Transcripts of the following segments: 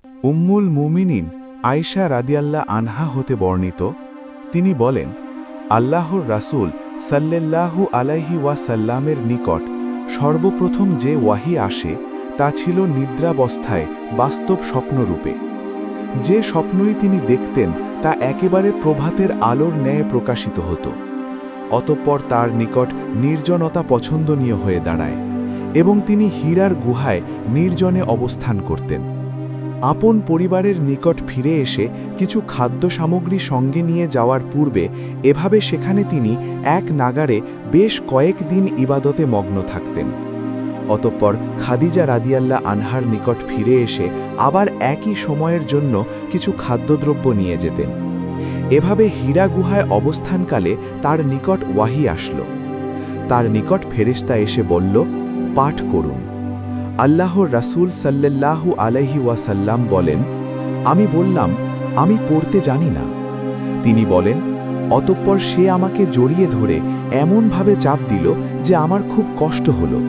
উম্মুল মুমিনিন আয়েশা রাদিয়াল্লাহ আনহা হতে বর্ণিত, তিনি বলেন, আল্লাহর রাসূল সাল্লাল্লাহু আলাইহি ওয়াসাল্লামের নিকট সর্বপ্রথম যে ওয়াহি আসে তা ছিল নিদ্রাবস্থায় বাস্তব স্বপ্নরূপে। যে স্বপ্নই তিনি দেখতেন তা একেবারে প্রভাতের আলোর ন্যায় প্রকাশিত হতো। অতঃপর তার নিকট নির্জনতা পছন্দনীয় হয়ে দাঁড়ায় এবং তিনি হীরার গুহায় নির্জনে অবস্থান করতেন। আপন পরিবারের নিকট ফিরে এসে কিছু খাদ্য সামগ্রী সঙ্গে নিয়ে যাওয়ার পূর্বে এভাবে সেখানে তিনি এক নাগারে বেশ কয়েকদিন ইবাদতে মগ্ন থাকতেন। অতঃপর খাদিজা রাদিয়াল্লাহ আনহার নিকট ফিরে এসে আবার একই সময়ের জন্য কিছু খাদ্যদ্রব্য নিয়ে যেতেন। এভাবে হীরা গুহায় অবস্থানকালে তার নিকট ওয়াহি আসল। তার নিকট ফেরেশতা এসে বলল, পাঠ করুন। আল্লাহর রাসূল সাল্লাল্লাহু আলাইহি ওয়াসাল্লাম বলেন, আমি বললাম, আমি পড়তে জানি না। তিনি বলেন, অতঃপর সে আমাকে জড়িয়ে ধরে এমনভাবে চাপ দিল যে আমার খুব কষ্ট হলো।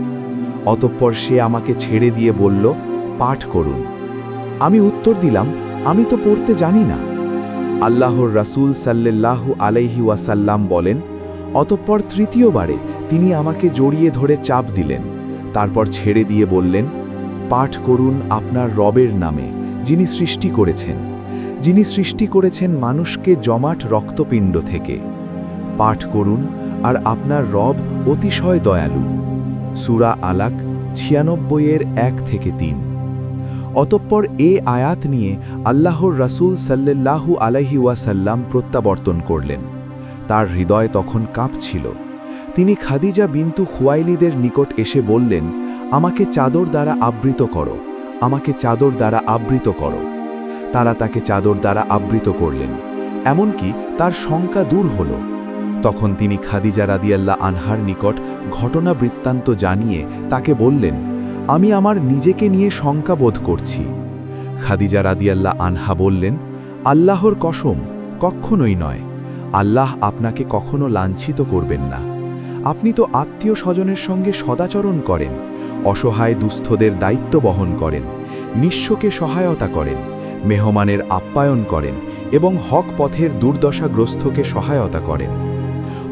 অতঃপর সে আমাকে ছেড়ে দিয়ে বলল, পাঠ করুন। আমি উত্তর দিলাম, আমি তো পড়তে জানি না। আল্লাহর রাসূল সাল্লাল্লাহু আলাইহি ওয়াসাল্লাম বলেন, অতঃপর তৃতীয়বারে তিনি আমাকে জড়িয়ে ধরে চাপ দিলেন। তারপর ছেড়ে দিয়ে বললেন, পাঠ করুন আপনার রবের নামে, যিনি সৃষ্টি করেছেন মানুষকে জমাট রক্তপিণ্ড থেকে। পাঠ করুন, আর আপনার রব অতিশয় দয়ালু। সূরা আলাক 96-1-3। অতঃপর এ আয়াত নিয়ে আল্লাহর রাসূল সাল্লাল্লাহু আলাইহি ওয়াসাল্লাম প্রত্যাবর্তন করলেন। তার হৃদয় তখন কাঁপছিল। তিনি খাদিজা বিনতু খুয়াইলিদের নিকট এসে বললেন, আমাকে চাদর দ্বারা আবৃত করো, আমাকে চাদর দ্বারা আবৃত করো। তারা তাকে চাদর দ্বারা আবৃত করলেন, এমনকি তার শঙ্কা দূর হল। তখন তিনি খাদিজা রাদিয়াল্লাহ আনহার নিকট ঘটনা বৃত্তান্ত জানিয়ে তাকে বললেন, আমি আমার নিজেকে নিয়ে শঙ্কা বোধ করছি। খাদিজা রাদিয়াল্লাহ আনহা বললেন, আল্লাহর কসম, কখনোই নয়। আল্লাহ আপনাকে কখনো লাঞ্ছিত করবেন না। আপনি তো আত্মীয় স্বজনের সঙ্গে সদাচরণ করেন, অসহায় দুস্থদের দায়িত্ব বহন করেন, নিঃস্বকে সহায়তা করেন, মেহমানের আপ্যায়ন করেন এবং হক পথের দুর্দশাগ্রস্তকে সহায়তা করেন।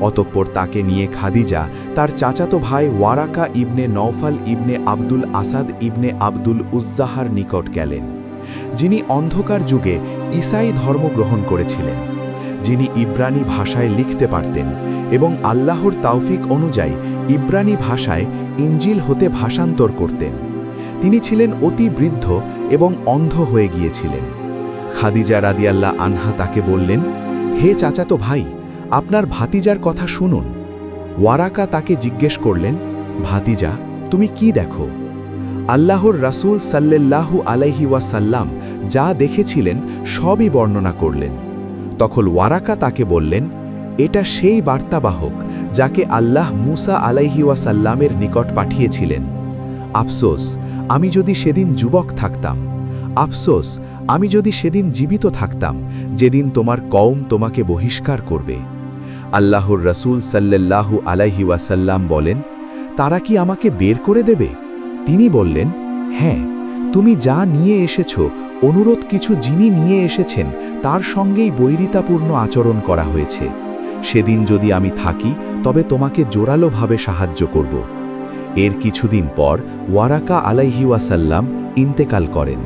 অতঃপর তাকে নিয়ে খাদিজা তার চাচাতো ভাই ওয়ারাকা ইবনে নওফাল ইবনে আব্দুল আসাদ ইবনে আব্দুল উজ্জাহার নিকট গেলেন, যিনি অন্ধকার যুগে ঈসাই ধর্ম গ্রহণ করেছিলেন, যিনি ইব্রানি ভাষায় লিখতে পারতেন এবং আল্লাহর তাওফিক অনুযায়ী ইব্রানি ভাষায় ইঞ্জিল হতে ভাষান্তর করতেন। তিনি ছিলেন অতি বৃদ্ধ এবং অন্ধ হয়ে গিয়েছিলেন। খাদিজা রাদিয়াল্লাহ আনহা তাকে বললেন, হে চাচাতো ভাই, আপনার ভাতিজার কথা শুনুন। ওয়ারাকা তাকে জিজ্ঞেস করলেন, ভাতিজা, তুমি কি দেখো? আল্লাহর রাসূল সাল্লাল্লাহু আলাইহি ওয়াসাল্লাম যা দেখেছিলেন সবই বর্ণনা করলেন। তখন ওয়ারাকা তাকে বললেন, এটা সেই বার্তাবাহক যাকে আল্লাহ মুসা আলাইহি ওয়াসাল্লামের নিকট পাঠিয়েছিলেন। আফসোস, আমি যদি সেদিন যুবক থাকতাম। আফসোস, আমি যদি সেদিন জীবিত থাকতাম, যেদিন তোমার কওম তোমাকে বহিষ্কার করবে। আল্লাহর রাসূল সাল্লাল্লাহু আলাইহি ওয়াসাল্লাম বলেন, তারা কি আমাকে বের করে দেবে? তিনি বললেন, হ্যাঁ, তুমি যা নিয়ে এসেছ, অনুরোধ কিছু যিনি নিয়ে এসেছেন তার সঙ্গেই বৈরিতাপূর্ণ আচরণ করা হয়েছে। সেদিন যদি আমি থাকি তবে তোমাকে জোরালোভাবে সাহায্য করব। এর কিছুদিন পর ওয়ারাকা আলাইহি ওয়াসাল্লাম ইন্তেকাল করেন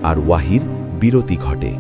আর ওয়াহির বিরতি ঘটে।